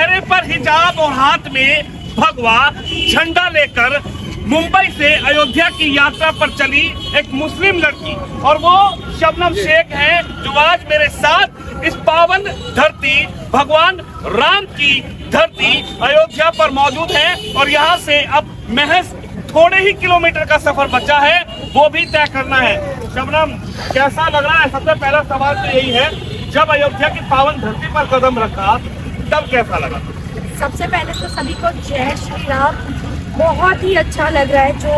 चेहरे पर हिजाब और हाथ में भगवा झंडा लेकर मुंबई से अयोध्या की यात्रा पर चली एक मुस्लिम लड़की, और वो शबनम शेख है जो आज मेरे साथ इस पावन धरती भगवान राम की धरती अयोध्या पर मौजूद है। और यहाँ से अब महज थोड़े ही किलोमीटर का सफर बचा है, वो भी तय करना है। शबनम, कैसा लग रहा है? सबसे पहला सवाल तो यही है, जब अयोध्या की पावन धरती पर कदम रखा तब कैसा लगा? सबसे पहले तो सभी को जय श्री राम। बहुत ही अच्छा लग रहा है। जो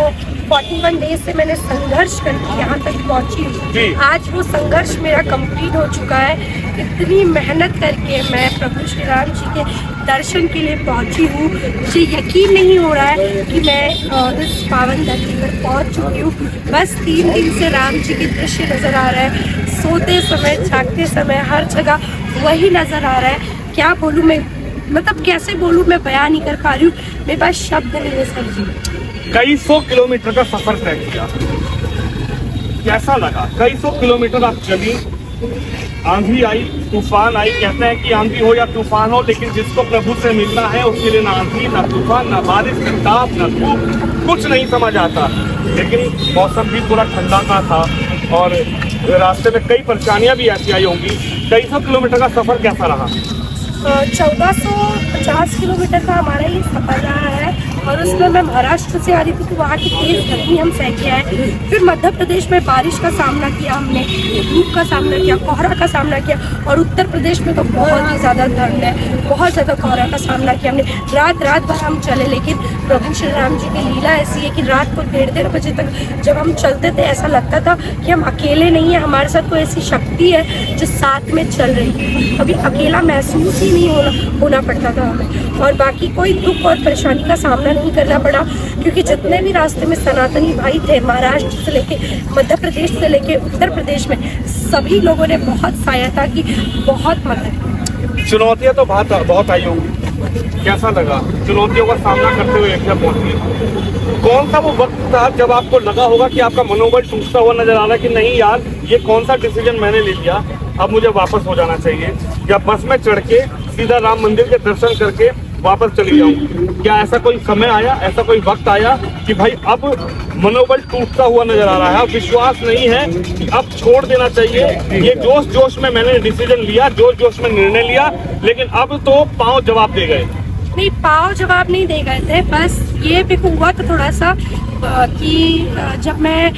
41 डेज से मैंने संघर्ष करके यहाँ तक पहुँची हूँ, आज वो संघर्ष मेरा कंप्लीट हो चुका है। इतनी मेहनत करके मैं प्रभु श्री राम जी के दर्शन के लिए पहुँची हूँ। मुझे यकीन नहीं हो रहा है कि मैं इस पावन धरती पर पहुँच चुकी हूँ। बस 3 दिन से राम जी के दृश्य नज़र आ रहा है, सोते समय, जागते समय, हर जगह वही नज़र आ रहा है। क्या बोलूँ मैं, मतलब कैसे बोलूँ, मैं बयान नहीं कर पा रही हूँ, मेरे पास शब्द नहीं है सर जी। कई सौ किलोमीटर का सफर तय किया, कैसा लगा? कई सौ किलोमीटर आप चली, आंधी आई, तूफान आई। कहते हैं कि आंधी हो या तूफान हो, लेकिन जिसको प्रभु से मिलना है उसके लिए ना आंधी, ना तूफान, ना बारिश, ना ताप, ना धूप, कुछ नहीं समझ आता। लेकिन मौसम भी पूरा ठंडा का था और रास्ते में कई परेशानियां भी ऐसी आई होंगी। कई सौ किलोमीटर का सफर कैसा रहा? 1450 किलोमीटर का हमारा ये सफर रहा है, और उसमें मैं महाराष्ट्र से आ रही थी तो वहाँ की तेज़ गर्मी हम सह के आए। फिर मध्य प्रदेश में बारिश का सामना किया हमने, धूप का सामना किया, कोहरा का सामना किया, और उत्तर प्रदेश में तो बहुत ही ज़्यादा ठंड है, बहुत ज़्यादा कोहरा का सामना किया हमने। रात भर हम चले, लेकिन प्रभु श्री राम जी की लीला ऐसी है कि रात को 1:30 बजे तक जब हम चलते थे ऐसा लगता था कि हम अकेले नहीं हैं, हमारे साथ कोई ऐसी शक्ति है जो साथ में चल रही है। कभी अकेला महसूस ही नहीं होना पड़ता था हमें, और बाकी कोई दुख और परेशानी का सामना नहीं करना पड़ा, क्योंकि जितने भी रास्ते में सनातनी भाई थे, महाराष्ट्र से लेके मध्य प्रदेश से लेके उत्तर प्रदेश में, सभी लोगों ने बहुत सहायता की, बहुत मदद। चुनौतियां तो बहुत आई होंगी, कैसा लगा चुनौतियों का सामना करते हुए अयोध्या पहुंची? कौन सा वो वक्त था जब आपको लगा होगा कि आपका मनोबल टूटता हुआ नजर आ रहा है कि नहीं यार, ये कौन सा डिसीजन मैंने ले लिया, अब मुझे वापस हो जाना चाहिए, या बस में चढ़ के सीधा राम मंदिर के दर्शन करके वापस चली जाऊं? क्या ऐसा कोई समय आया, ऐसा कोई वक्त आया कि भाई अब मनोबल टूटता हुआ नजर आ रहा है, अब विश्वास नहीं है, अब छोड़ देना चाहिए, ये जोश में मैंने डिसीजन लिया, जोश में निर्णय लिया, लेकिन अब तो पांव जवाब दे गए? नहीं, पाँव जवाब नहीं दे गए थे, बस ये भी हुआ तो थोड़ा सा कि जब मैं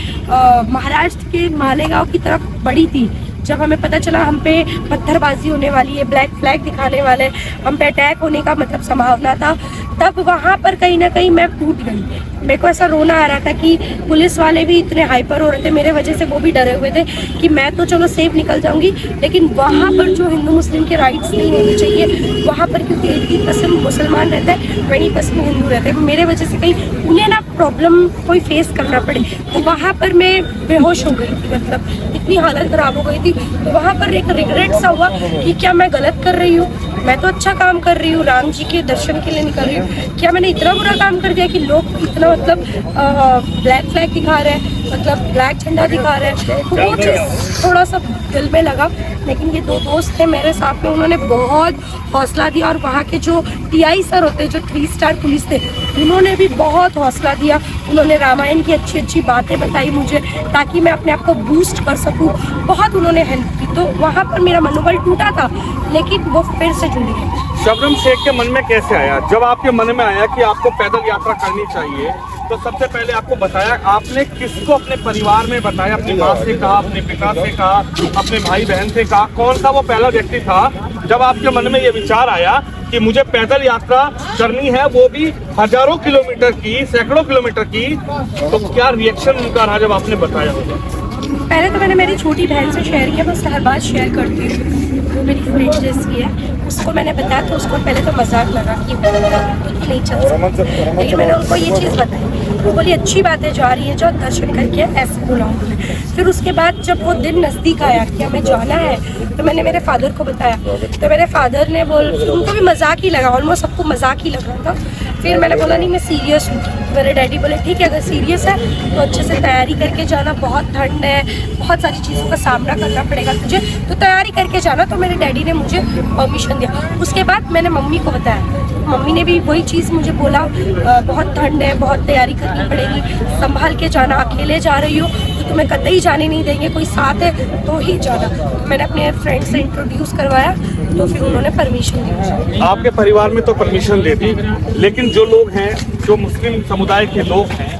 महाराष्ट्र के मालेगांव की तरफ बढ़ी थी, जब हमें पता चला हम पे पत्थरबाजी होने वाली है, ब्लैक फ्लैग दिखाने वाले, हम पे अटैक होने का मतलब संभावना था, तब वहाँ पर कहीं ना कहीं मैं टूट गई। मेरे को ऐसा रोना आ रहा था कि पुलिस वाले भी इतने हाइपर हो रहे थे मेरे वजह से, वो भी डरे हुए थे कि मैं तो चलो सेफ निकल जाऊंगी, लेकिन वहाँ पर जो हिंदू मुस्लिम के राइट्स नहीं होने चाहिए वहाँ पर, क्योंकि 80% मुसलमान रहते हैं, 20% हिंदू रहते हैं, मेरे वजह से कहीं उन्हें ना प्रॉब्लम कोई फेस करना पड़े, तो वहाँ पर मैं बेहोश हो गई थी, मतलब इतनी हालत ख़राब हो गई थी। तो वहाँ पर एक रिग्रेट सा हुआ कि क्या मैं गलत कर रही हूँ, मैं तो अच्छा काम कर रही हूँ, राम जी के दर्शन के लिए निकल रही हूँ, क्या मैंने इतना बुरा काम कर दिया कि लोग इतना मतलब ब्लैक फ्लैग दिखा रहे हैं, मतलब ब्लैक झंडा दिखा रहे हैं। तो वो चीज़ थोड़ा सा दिल में लगा, लेकिन ये 2 दोस्त थे मेरे साथ में, उन्होंने बहुत हौसला दिया, और वहाँ के जो TI सर होते, जो 3 स्टार पुलिस थे, उन्होंने भी बहुत हौसला दिया। उन्होंने रामायण की अच्छी बातें बताई मुझे, ताकि मैं अपने आप को बूस्ट कर सकूं, बहुत उन्होंने हेल्प की। तो वहाँ पर मेरा मनोबल टूटा था, लेकिन वो फिर से जुड़ गया। शबनम शेख के मन में कैसे आया, जब आपके मन में आया कि आपको पैदल यात्रा करनी चाहिए, तो सबसे पहले आपको बताया, आपने किसको अपने परिवार में बताया? अपनी माँ से कहा, अपने पिता से कहा, अपने भाई बहन से कहा? कौन सा वो पहला व्यक्ति था जब आपके मन में ये विचार आया कि मुझे पैदल यात्रा करनी है, वो भी हजारों किलोमीटर की, सैकड़ों किलोमीटर की? तो क्या रिएक्शन उनका रहा जब आपने बताया? पहले तो मैंने मेरी छोटी बहन से शेयर किया, मैं उससे हर बात शेयर करती हूँ, वो मेरी फ्रेंड जैसी है, उसको मैंने बताया। तो उसको पहले तो मजाक लगा कि नहीं चल सकता, लेकिन मैंने उनको ये चीज़ बताई, वो बोली अच्छी बात है, जा रही है, जो दर्शन करके ऐसे बुलाऊंगी। फिर उसके बाद जब वो दिन नज़दीक आया कि हमें जाना है, तो मैंने मेरे फादर को बताया, तो मेरे फादर ने उनको भी मजाक ही लगा, ऑलमोस्ट सबको मजाक ही लग रहा था। फिर मैंने बोला नहीं मैं सीरियस हूँ। मेरे डैडी बोले ठीक है अगर सीरियस है तो अच्छे से तैयारी करके जाना, बहुत ठंड है, बहुत सारी चीज़ों का सामना करना पड़ेगा तुझे, तो तैयारी करके जाना। तो मेरे डैडी ने मुझे परमिशन दिया। उसके बाद मैंने मम्मी को बताया, मम्मी ने भी वही चीज़ मुझे बोला, बहुत ठंड है, बहुत तैयारी करनी पड़ेगी, संभाल के जाना, अकेले जा रही हो तो तुम्हें कतई जाने नहीं देंगे, कोई साथ है तो ही जाना। तो मैंने अपने फ्रेंड से इंट्रोड्यूस करवाया तो फिर उन्होंने परमिशन दी। आपके परिवार में तो परमिशन दे दी, लेकिन जो लोग हैं, जो मुस्लिम समुदाय के लोग हैं,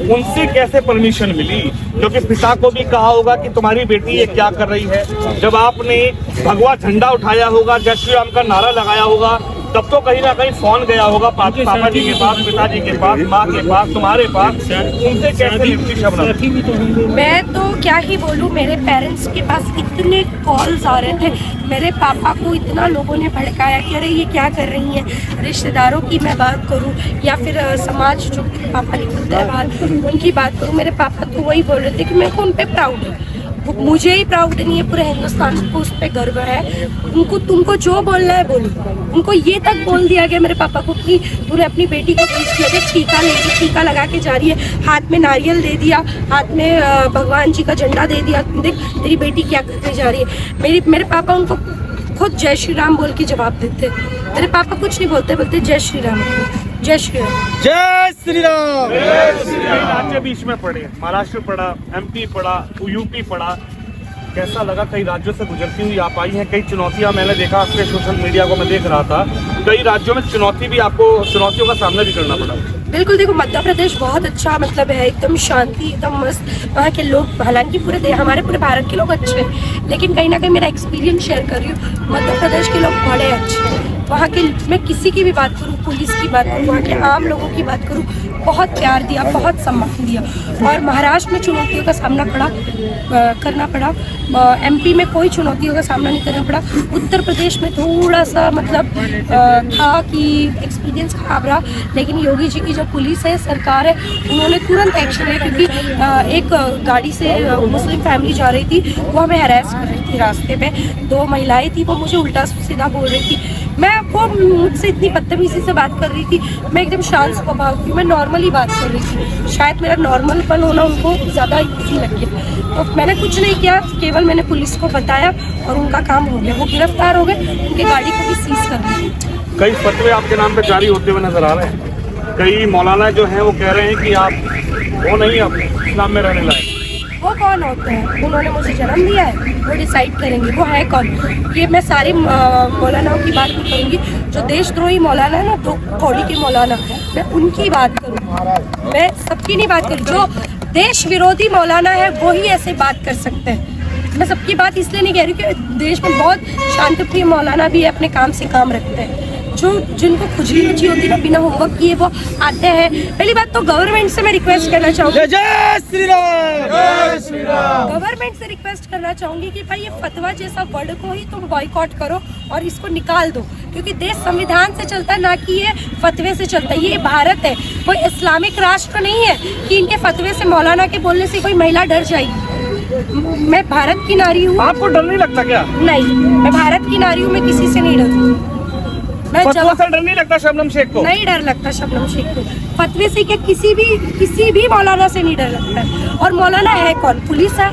उनसे कैसे परमिशन मिली? क्योंकि पिता को भी कहा होगा कि तुम्हारी बेटी ये क्या कर रही है। जब आपने भगवा झंडा उठाया होगा, जय श्री राम का नारा लगाया होगा, तब तो कहीं ना कहीं फोन गया होगा पापा जी के पास, पिताजी के पास, माँ के पास, तुम्हारे पास। उनसे कैसे लिपटी शबनम? मैं तो क्या ही बोलूँ, मेरे पेरेंट्स के पास इतने कॉल्स आ रहे थे, मेरे पापा को इतना लोगों ने भड़काया कि अरे ये क्या कर रही हैं। रिश्तेदारों की मैं बात करूँ या फिर समाज जो पापा निकलते हैं बाहर उनकी बात करूँ, मेरे पापा तो वही बोल रहे थे कि मेरे को उन पर प्राउड है। मुझे ही प्राउड नहीं है, पूरे हिंदुस्तान को उस पर गर्व है। उनको तुमको जो बोलना है बोलो। उनको ये तक बोल दिया गया मेरे पापा को कि तूने अपनी बेटी को पूछ किया, देख टीका लेके टीका लगा के जा रही है, हाथ में नारियल दे दिया, हाथ में भगवान जी का झंडा दे दिया, देख तेरी बेटी क्या करके जा रही है। मेरे पापा उनको खुद जय श्री राम बोल के जवाब देते। मेरे पापा कुछ नहीं बोलते, बोलते जय श्री राम, जय श्री राम, जय श्री राम। राज्य बीच में पड़े, महाराष्ट्र पड़ा, एमपी पड़ा, यूपी पड़ा, कैसा लगा? कई राज्यों से गुजरती हुई आप आई हैं, कई चुनौतियां मैंने देखा आपके सोशल मीडिया को मैं देख रहा था, कई राज्यों में चुनौतियों का सामना भी करना पड़ा। बिल्कुल, देखो मध्य प्रदेश बहुत अच्छा मतलब है, एकदम शांति, एकदम मस्त। वहाँ के लोग, हालांकि हमारे पूरे भारत के लोग अच्छे हैं, लेकिन कहीं ना कहीं मेरा एक्सपीरियंस शेयर कर रही हूँ, मध्य प्रदेश के लोग बड़े अच्छे हैं। वहाँ के मैं किसी की भी बात करूँ, पुलिस की बात करूँ, वहाँ के आम लोगों की बात करूँ, बहुत प्यार दिया, बहुत सम्मान दिया। और महाराष्ट्र में चुनौतियों का सामना करना पड़ा, एमपी में कोई चुनौतियों का सामना नहीं करना पड़ा। उत्तर प्रदेश में थोड़ा सा मतलब था कि एक्सपीरियंस खराब रहा, लेकिन योगी जी की जो पुलिस है, सरकार है, उन्होंने तुरंत एक्शन लिया। क्योंकि एक गाड़ी से मुस्लिम फैमिली जा रही थी, वो हमें हरास कर रही थी रास्ते में, 2 महिलाएं थी, वो मुझे उल्टा सीधा बोल रही थी। वो मुझसे इतनी बदतमीजी से बात कर रही थी, मैं एकदम शांत स्वभाव की, मैं नॉर्मली बात कर रही थी। शायद मेरा नॉर्मलपन होना उनको ज़्यादा इजी लग गया, तो मैंने कुछ नहीं किया, केवल मैंने पुलिस को बताया और उनका काम हो गया। वो गिरफ्तार हो गए, उनकी गाड़ी को भी सीज कर दी। कई फतवे आपके नाम पे जारी होते हुए नजर आ रहे हैं। कई मौलाना जो हैं वो कह रहे हैं कि आप वो नहीं, आप इस्लाम में रहने लायक। वो कौन होते हैं? उन्होंने मुझे जन्म दिया है, वो डिसाइड करेंगे वो है कौन। ये मैं सारे मौलानाओं की बात नहीं करूँगी, जो देशद्रोही मौलाना है ना, 2 कौड़ी के मौलाना, मैं उनकी बात करूँ, मैं सबकी नहीं बात करूँ। जो देश विरोधी मौलाना है वो ही ऐसे बात कर सकते हैं। मैं सबकी बात इसलिए नहीं कह रही कि देश में बहुत शांतिप्रिय मौलाना भी है, अपने काम से काम रखते हैं। जिनको खुजली रुचि होती है ना, बिना होमवर्क किए वो आते हैं। पहली बात तो गवर्नमेंट से मैं रिक्वेस्ट करना चाहूँगी, जय श्री राम, जय श्री राम। गवर्नमेंट से रिक्वेस्ट करना चाहूँगी कि भाई ये फतवा जैसा वर्ड को ही तुम बॉयकॉट करो और इसको निकाल दो, क्योंकि देश संविधान से चलता है, ना कि ये फतवे से चलता है। ये भारत है, कोई इस्लामिक राष्ट्र नहीं है कि इनके फतवे से, मौलाना के बोलने से कोई महिला डर जाएगी। मैं भारत की नारी हूँ। आपको डर नहीं लगता क्या? नहीं, मैं भारत की नारी हूँ, मैं किसी से नहीं डरती। मैं फतवा से डर नहीं लगता शबनम शेख को? नहीं डर लगता शबनम शेख को, फतवे से क्या किसी भी मौलाना से नहीं डर लगता है। और मौलाना है कौन? पुलिस है,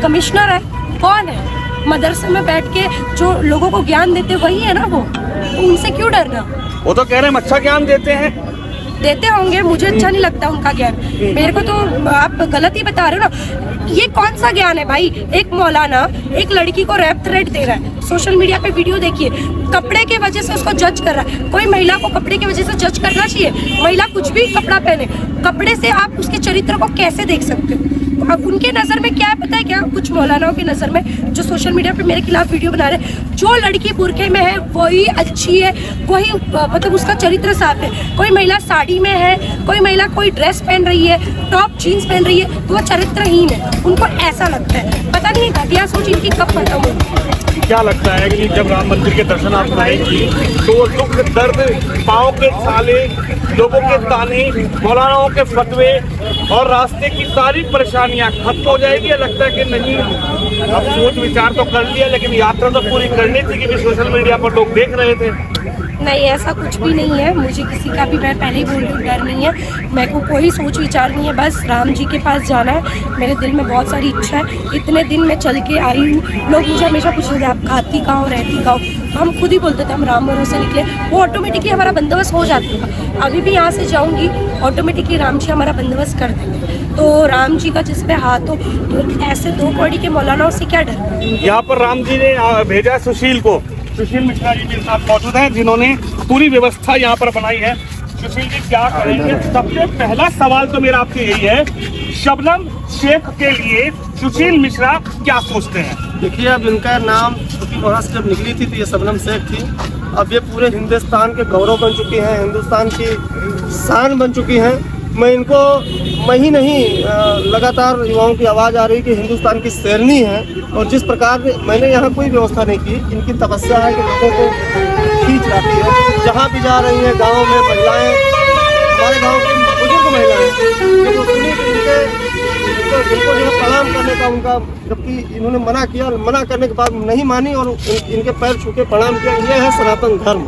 कमिश्नर है, कौन है? मदरसे में बैठ के जो लोगों को ज्ञान देते वही है ना वो, तो उनसे क्यों डरना? वो तो कह रहे हैं अच्छा ज्ञान देते होंगे, मुझे अच्छा नहीं लगता उनका ज्ञान। मेरे को तो आप गलत ही बता रहे हो ना। ये कौन सा ज्ञान है भाई? एक मौलाना एक लड़की को रैप थ्रेट दे रहा है, सोशल मीडिया पे वीडियो देखिए, कपड़े के वजह से उसको जज कर रहा है। कोई महिला को कपड़े की वजह से जज करना चाहिए? महिला कुछ भी कपड़ा पहने, कपड़े से आप उसके चरित्र को कैसे देख सकते हो? अब उनके नज़र में क्या है पता है क्या? कुछ मौलानाओं की नज़र में जो सोशल मीडिया पे मेरे खिलाफ वीडियो बना रहे हैं, जो लड़की बुर्के में है वही अच्छी है, वही मतलब उसका चरित्र साफ है। कोई महिला साड़ी में है, कोई महिला कोई ड्रेस पहन रही है, टॉप जीन्स पहन रही है, तो वो चरित्रहीन है। उनको ऐसा लगता है, पता नहीं घटिया सोच इनकी कब खत्म होगी। क्या लगता है कि जब राम मंदिर के दर्शन आप करेंगी तो दुख दर्द, पाँव के छाले, लोगों के ताने, मौलानाओं के फतवे और रास्ते की सारी परेशानियां खत्म हो जाएगी? या लगता है कि नहीं, अब सोच विचार तो कर लिया, लेकिन यात्रा तो पूरी करनी थी क्योंकि सोशल मीडिया पर लोग देख रहे थे? नहीं, ऐसा कुछ भी नहीं है। मुझे किसी का भी, मैं पहले ही बोल रही हूँ, डर नहीं है। मेरे को कोई सोच विचार नहीं है। बस राम जी के पास जाना है। मेरे दिल में बहुत सारी इच्छा है। इतने दिन मैं चल के आई हूँ। लोग मुझे हमेशा पूछते थे आप खाती कहाँ हो, रहती कहाँ हो। हम खुद ही बोलते थे हम राम भरोसे निकले। वो ऑटोमेटिकली हमारा बंदोबस्त हो जाता था। अभी भी यहाँ से जाऊँगी, ऑटोमेटिकली राम जी हमारा बंदोबस्त कर देंगे। तो राम जी का जिस पे हाथ हो, तो ऐसे 2 कौड़ी के मौलानाओं से क्या डर। यहाँ पर राम जी ने भेजा सुशील को। सुशील मिश्रा जी मेरे साथ मौजूद हैं, जिन्होंने पूरी व्यवस्था यहाँ पर बनाई है। सुशील जी क्या करेंगे? सबसे पहला सवाल तो मेरा आपसे यही है, शबनम शेख के लिए सुशील मिश्रा क्या सोचते हैं? देखिए, अब इनका नाम वहाँ से जब निकली थी तो ये शबनम शेख थी। अब ये पूरे हिंदुस्तान के गौरव बन चुकी हैं, हिंदुस्तान की शान बन चुकी हैं। मैं ही नहीं, लगातार युवाओं की आवाज़ आ रही कि हिंदुस्तान की शेरनी है। और जिस प्रकार मैंने यहाँ कोई व्यवस्था नहीं की, इनकी तपस्या है कि लोगों को खींच लाती है। जहाँ भी जा रही हैं, गाँव में महिलाएँ, हमारे गाँव की बुजुर्ग महिलाएँ, जिनको जो है प्रणाम करने का उनका, जबकि इन्होंने मना करने के बाद नहीं मानी और इनके पैर छू के प्रणाम किया। ये है सनातन धर्म।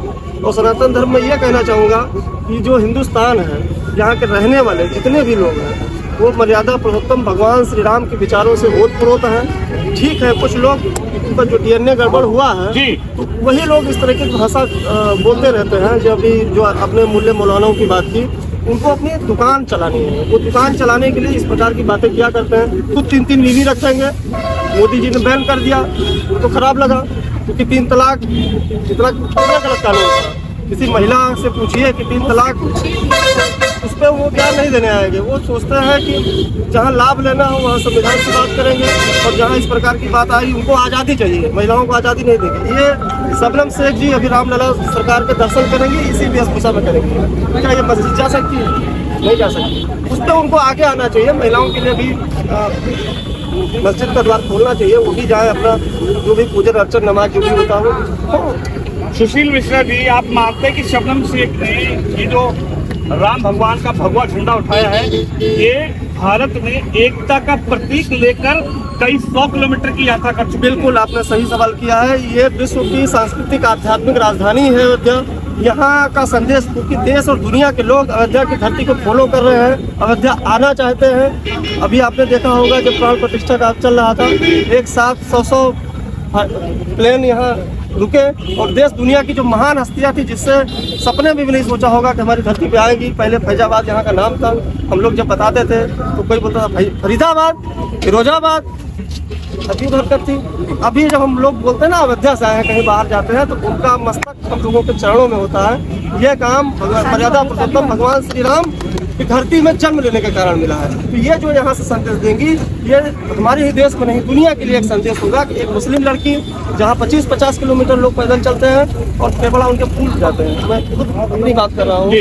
और सनातन धर्म में ये कहना चाहूँगा कि जो हिंदुस्तान है, यहाँ के रहने वाले जितने भी लोग हैं, वो मर्यादा पुरुषोत्तम भगवान श्री राम के विचारों से ओतप्रोत हैं। ठीक है, कुछ लोग का जो DNA गड़बड़ हुआ है, तो वही लोग इस तरह की भाषा बोलते रहते हैं। जो अपने मूल्य मौलानाओं की बात की, उनको अपनी दुकान चलानी है। वो दुकान चलाने के लिए इस प्रकार की बातें किया करते हैं। खुद 3 बीवी रखेंगे। मोदी जी ने बैन कर दिया, उनको खराब लगा, क्योंकि 3 तलाक इतना गलत कानून था। किसी महिला से पूछिए कि 3 तलाक, उस पर वो बयान नहीं देने आएंगे। वो सोचते हैं कि जहाँ लाभ लेना हो वहाँ संविधान की बात करेंगे, और जहाँ इस प्रकार की बात आई, उनको आज़ादी चाहिए, महिलाओं को आज़ादी नहीं देंगे। ये शबनम शेख जी अभी रामलला सरकार के दर्शन करेंगे, इसी वेशभूषा में करेंगे। क्या ये मस्जिद जा सकती है? नहीं जा सकती। उस पर उनको आगे आना चाहिए। महिलाओं के लिए भी मस्जिद का द्वार खोलना चाहिए। वो भी जाए, अपना जो भी पूजन अर्चन नमाज जो भी होता हो। सुशील मिश्रा जी, आप मानते हैं कि शबनम शेख ने ये जो राम भगवान का भगवा झंडा उठाया है, ये भारत में एकता का प्रतीक लेकर कई 100 किलोमीटर की यात्रा कर चुके? बिल्कुल, आपने सही सवाल किया है। ये विश्व की सांस्कृतिक आध्यात्मिक राजधानी है अयोध्या। यहाँ का संदेश पूरी देश और दुनिया के लोग अयोध्या की धरती को फॉलो कर रहे हैं, अयोध्या आना चाहते हैं। अभी आपने देखा होगा जब प्राण प्रतिष्ठा का चल रहा था, एक साथ 100 प्लेन यहाँ रुके, और देश दुनिया की जो महान हस्तियाँ थी, जिससे सपने में भी नहीं सोचा होगा कि हमारी धरती पे आएगी। पहले फैजाबाद यहाँ का नाम था। हम लोग जब बताते थे तो कोई बोलता था फरीदाबाद, फिरोजाबाद, अजीब हरकत थी। अभी जब हम लोग बोलते हैं ना अयोध्या से आए हैं, कहीं बाहर जाते हैं, तो उनका मस्तक हम लोगों के चरणों में होता है। यह काम मर्यादा पुरुषोत्तम भगवान श्री राम की धरती में जन्म लेने के कारण मिला है। तो ये जो यहाँ से संदेश देंगी, ये हमारे ही देश में नहीं, दुनिया के लिए एक संदेश होगा कि एक मुस्लिम लड़की जहाँ 25-50 किलोमीटर लोग पैदल चलते हैं और केवड़ा उनके फूल जाते हैं। मैं खुद अपनी बात कर रहा हूँ।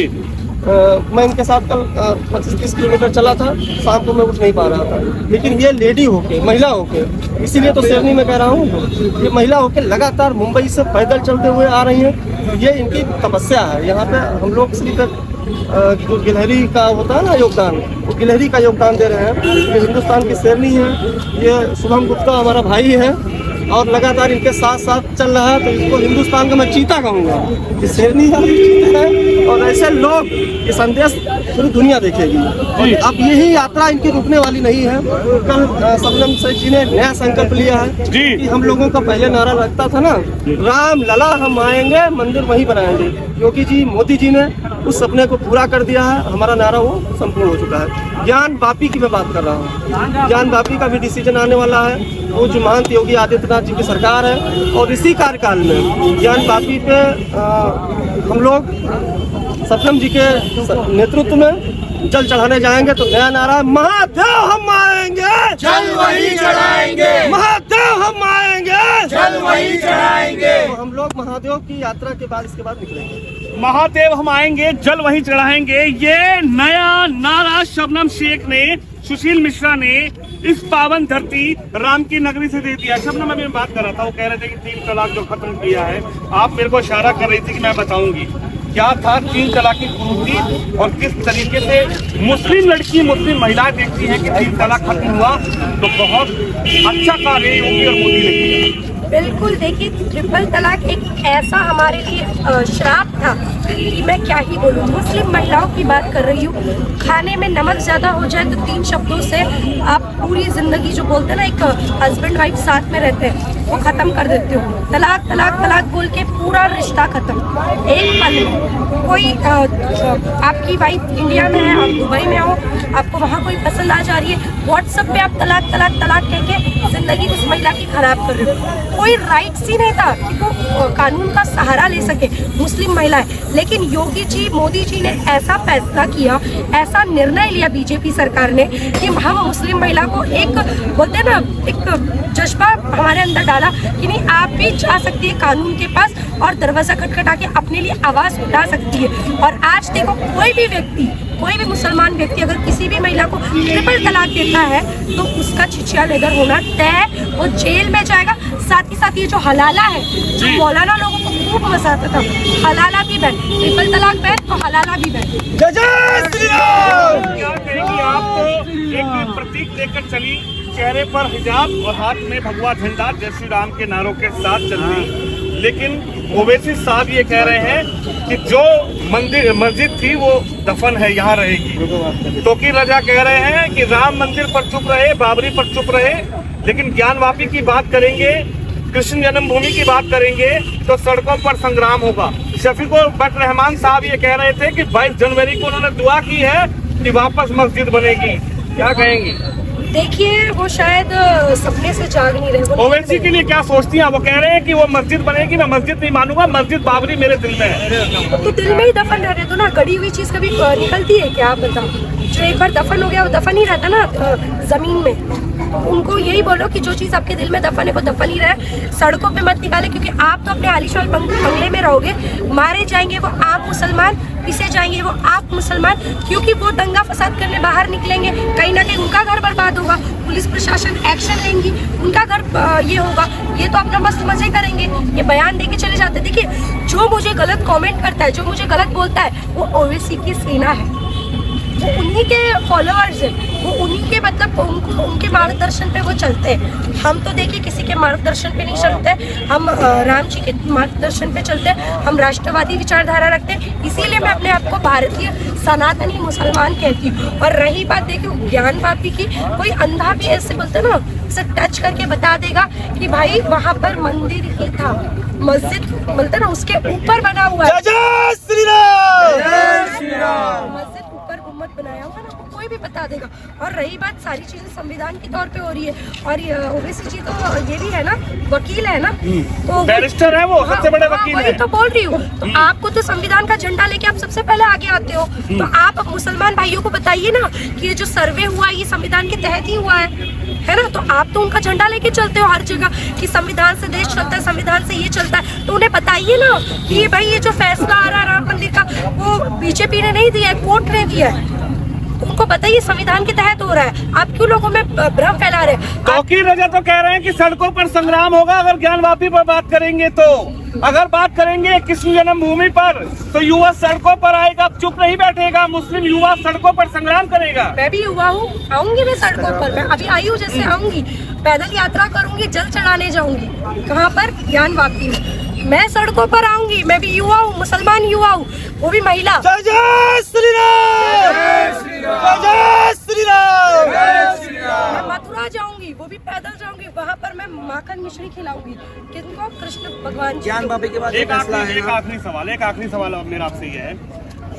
मैं इनके साथ कल 25-30 किलोमीटर चला था, शाम को मैं उठ नहीं पा रहा था। लेकिन ये लेडी होके, महिला होके, इसीलिए तो शेरनी में कह रहा हूँ, ये महिला होके लगातार मुंबई से पैदल चलते हुए आ रही हैं। ये इनकी तपस्या है। यहाँ पे हम लोग सिर्फ जो गिलहरी का होता है ना योगदान, वो गिलहरी का योगदान दे रहे हैं। ये हिंदुस्तान की शेरनी है। ये शुभम गुप्ता हमारा भाई है और लगातार इनके साथ साथ चल रहा है। तो इसको हिंदुस्तान का मैं चीता कहूँगा। ये शेरनी है, चीता है, और ऐसे लोग ये संदेश पूरी दुनिया देखेगी। अब यही यात्रा इनकी रुकने वाली नहीं है। कल शबनम शेख जी ने नया संकल्प लिया है कि हम लोगों का पहले नारा लगता था ना, राम लला हम आएंगे, मंदिर वहीं बनाएंगे। योगी जी, मोदी जी ने उस सपने को पूरा कर दिया है। हमारा नारा वो संपूर्ण हो चुका है। ज्ञान वापी की मैं बात कर रहा हूँ। ज्ञान वापी का भी डिसीजन आने वाला है। वो जो महंत योगी आदित्यनाथ जी की सरकार है, और इसी कार्यकाल में ज्ञान वापी पे हम लोग शबनम जी के नेतृत्व में जल चढ़ाने जाएंगे। तो नया नारा, महादेव हम आएंगे, जल वही चढ़ाएंगे। महादेव हम आएंगे, जल वही चढ़ाएंगे। तो हम लोग महादेव की यात्रा के बाद इसके बाद निकलेंगे। महादेव हम आएंगे, जल वहीं चढ़ाएंगे। ये नया नारा शबनम शेख ने, सुशील मिश्रा ने इस पावन धरती राम की नगरी से दे दिया। शबनम, अभी मैं बात कर रहा था, वो कह रहे थे कि 3 तलाक जो खत्म किया है, आप मेरे को इशारा कर रही थी कि मैं बताऊंगी क्या था 3 तलाक की कुरीति, और किस तरीके से मुस्लिम लड़की, मुस्लिम महिलाएं देखती हैं कि 3 तलाक खत्म हुआ। तो बहुत अच्छा कार्य योगी और मोदी ने किया। बिल्कुल, देखिए ट्रिपल तलाक एक ऐसा हमारे लिए श्राप था कि मैं क्या ही बोलूँ। मुस्लिम महिलाओं की बात कर रही हूँ, खाने में नमक ज़्यादा हो जाए तो 3 शब्दों से आप पूरी ज़िंदगी, जो बोलते हैं ना एक हस्बैंड वाइफ साथ में रहते हैं, वो ख़त्म कर देते हो। तलाक तलाक तलाक बोल के पूरा रिश्ता ख़त्म एक पल में। कोई आपकी वाइफ इंडिया में है, आप दुबई में हो, आपको वहाँ कोई पसंद आ जा रही है, व्हाट्सएप पे आप तलाक तलाक तलाक कह के ज़िंदगी उस महिला की खराब कर रहे हो। कोई राइट्स ही नहीं था कि वो कानून का सहारा ले सके मुस्लिम महिलाएं, लेकिन योगी जी, मोदी जी ने ऐसा फैसला किया, ऐसा निर्णय लिया बीजेपी सरकार ने कि हम मुस्लिम महिला को एक, बोलते हैं ना, एक जज्बा हमारे अंदर डाला कि नहीं, आप भी जा सकती है कानून के पास और दरवाजा खटखटा के अपने लिए आवाज़ उठा सकती है। और आज देखो, कोई भी व्यक्ति, कोई भी मुसलमान व्यक्ति अगर किसी भी महिला को ट्रिपल तलाक देता है तो उसका छिछिया लेगर होना तय, वो जेल में जाएगा। साथ ही साथ ये जो हलाला है, जो मौलाना लोगों को खूब मजा आता था, हलाला भी बैन, ट्रिपल तलाक बैन तो हलाला भी बैन। जय श्री राम। क्या कहेंगी आप? एक प्रतीक लेकर चली, चेहरे पर हिजाब और हाथ में भगवा झंडा, जय श्री राम के नारों के साथ चल रही, लेकिन ओवैसी साहब ये कह रहे हैं कि जो मस्जिद थी वो दफन है, यहाँ रहेगी। तोकी रजा कह रहे हैं कि राम मंदिर पर चुप रहे, बाबरी पर चुप रहे, लेकिन ज्ञानवापी की बात करेंगे, कृष्ण जन्मभूमि की बात करेंगे तो सड़कों पर संग्राम होगा। शफीकुर बट रहमान साहब ये कह रहे थे कि 22 जनवरी को उन्होंने दुआ की है कि वापस मस्जिद बनेगी। क्या कहेंगी? देखिए, वो शायद सपने से जाग नहीं रहे। ओवैसी के लिए क्या सोचती हैं? वो कह रहे हैं कि वो मस्जिद बनेगी, मैं मस्जिद नहीं मानूंगा, मस्जिद बाबरी मेरे दिल में है। तो दिल में ही दफन रहने दो ना, गड़ी हुई चीज कभी निकलती है क्या? आप बताओ, जो एक बार दफन हो गया वो दफन ही रहता ना जमीन में। उनको यही बोलो कि जो चीज़ आपके दिल में दफन है वो दफन ही रहे, सड़कों पे मत निकाले, क्योंकि आप तो अपने आलीशान बंगले में रहोगे, मारे जाएंगे वो आप मुसलमान, पीसे जाएंगे वो आप मुसलमान, क्योंकि वो दंगा फसाद करने बाहर निकलेंगे, कहीं ना कहीं उनका घर बर्बाद होगा, पुलिस प्रशासन एक्शन लेंगी, उनका घर ये होगा। ये तो अपना मस्त मजे करेंगे, ये बयान देके चले जाते। देखिए, जो मुझे गलत कमेंट करता है, जो मुझे गलत बोलता है, वो ओवैसी की सेना है, वो उन्हीं के फॉलोअर्स हैं, वो उन्हीं के, मतलब उनके मार्गदर्शन पे वो चलते हैं। हम तो देखिए किसी के मार्गदर्शन पे नहीं चलते, हम राम जी के मार्गदर्शन पे चलते हैं, हम राष्ट्रवादी विचारधारा रखते हैं, इसीलिए मैं अपने आप को भारतीय सनातनी मुसलमान कहती हूँ। और रही बात देखिए ज्ञानवापी की, कोई अंधा भी ऐसे बोलते ना, उसे टच करके बता देगा कि भाई वहाँ पर मंदिर ही था, मस्जिद बोलते ना उसके ऊपर बना हुआ है, जय श्री राम। जय श्री राम। मस्जिद ऊपर गुम्मद बनाया हुआ ना, कोई भी बता देगा। और रही बात, सारी चीजें संविधान के तौर पे हो रही है, और ओवैसी जी तो ये भी है ना, वकील है ना, तो बैरिस्टर है वो, सबसे बड़े वकील वही हैं। तो बोल रही हूँ। तो आपको तो संविधान का झंडा लेके आप सबसे पहले आगे आते हो, तो आप मुसलमान भाइयों को बताइए ना कि ये जो सर्वे हुआ है ये संविधान के तहत ही हुआ है ना। तो आप तो उनका झंडा लेके चलते हो हर जगह कि संविधान से देश चलता है, संविधान से ये चलता है, तो उन्हें बताइए ना कि भाई ये जो फैसला आ रहा है राम मंदिर का, वो बीजेपी ने नहीं दिया है, कोर्ट ने दिया है, उनको बताइए संविधान के तहत हो रहा है। आप क्यों लोगों में भ्रम फैला रहे हैं? तोकी रजा तो कह रहे हैं कि सड़कों पर संग्राम होगा अगर ज्ञानवापी पर बात करेंगे तो। अगर बात करेंगे कृष्ण जन्मभूमि पर तो युवा सड़कों पर आएगा, चुप नहीं बैठेगा, मुस्लिम युवा सड़कों पर संग्राम करेगा। मैं भी युवा हूँ, आऊंगी मैं सड़कों पर, मैं अभी आई हूँ, जैसे आऊंगी पैदल यात्रा करूंगी, जल चढ़ाने जाऊंगी, कहाँ पर? ज्ञानवापी में। मैं सड़कों पर आऊंगी, मैं भी युवा हूँ, मुसलमान युवा हूँ, वो भी महिला। जय श्री राम। जय श्री राम। जय श्री राम। जय श्री राम। मैं मथुरा जाऊंगी, वो भी पैदल जाऊंगी, वहाँ पर मैं माखन मिश्री खिलाऊंगी किनको? कृष्ण भगवान जी। ज्ञानवापी के बाद एक आखिरी सवाल मेरा आपसे ये है,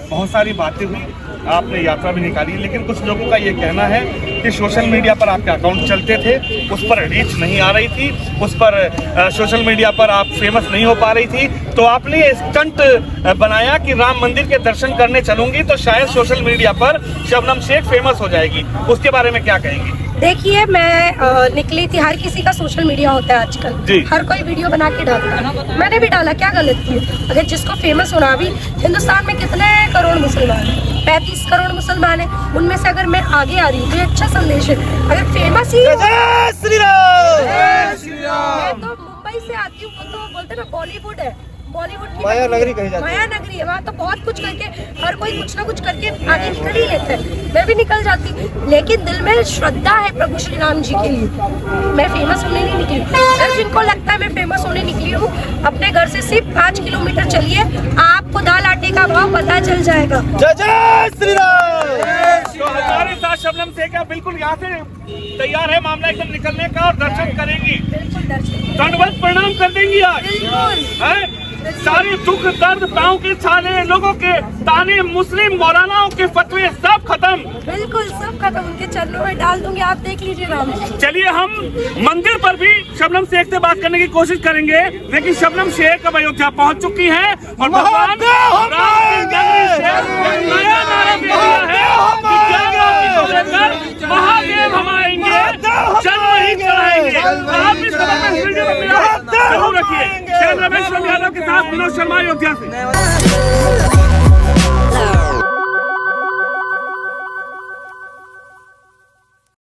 बहुत सारी बातें हुई, आपने यात्रा भी निकाली, लेकिन कुछ लोगों का ये कहना है कि सोशल मीडिया पर आपके अकाउंट चलते थे, उस पर रीच नहीं आ रही थी, उस पर सोशल मीडिया पर आप फेमस नहीं हो पा रही थी, तो आपने ये स्टंट बनाया कि राम मंदिर के दर्शन करने चलूंगी तो शायद सोशल मीडिया पर शबनम शेख फेमस हो जाएगी, उसके बारे में क्या कहेंगी? देखिए, मैं निकली थी, हर किसी का सोशल मीडिया होता है आजकल, हर कोई वीडियो बना के डालता है, मैंने भी डाला, क्या गलत की? अगर जिसको फेमस होना, अभी हिंदुस्तान में कितने करोड़ मुसलमान हैं? 35 करोड़ मुसलमान हैं, उनमें से अगर मैं आगे आ रही हूँ तो ये अच्छा संदेश है। अगर फेमस ही जय श्री राम। जय श्री राम। मैं तो मुंबई से आती हूँ, वो तो बोलते ना बॉलीवुड है, बॉलीवुड की माया नगरी कही जाती है। माया नगरी है, वहाँ तो बहुत कुछ करके हर कोई कुछ ना कुछ करके आगे निकल ही लेते हैं। मैं भी निकल जाती, लेकिन दिल में श्रद्धा है प्रभु श्री राम जी के लिए। मैं फेमस होने नहीं निकली। अगर जिनको लगता है मैं फेमस होने निकली हूँ, अपने घर से सिर्फ 5 किलोमीटर चलिए, आपको दाल आटे का भाव पता चल जाएगा। जय जय श्री राम। तो हमारे साथ शबनम शेख बिल्कुल यहाँ से तैयार है मामला एकदम निकलने का और दर्शन करेंगी, बिल्कुल दर्शन, दंडवत प्रणाम कर देंगी आज बिल्कुल। है। सारे दुख दर्द पाँव के छाले, लोगों के ताने, मुस्लिम मौलानाओं के फतवे सब खत्म, बिल्कुल सब खत्म, उनके चरणों में डाल दूंगी, आप देख लीजिए राम जी। चलिए हम मंदिर पर भी शबनम शेख से बात करने की कोशिश करेंगे, लेकिन शबनम शेख अब अयोध्या पहुंच चुकी है और भगवान राम की नगरी से एक नया नारा दे दिया है कि जन्मभूमि को लेकर महादेव हम आएंगे, जन्म ही चढ़ाएंगे। आप इस समय में वीडियो में मेरा जरूर रखिए। कैमरामैन यादव के साथ विनोद शर्मा अयोध्या से।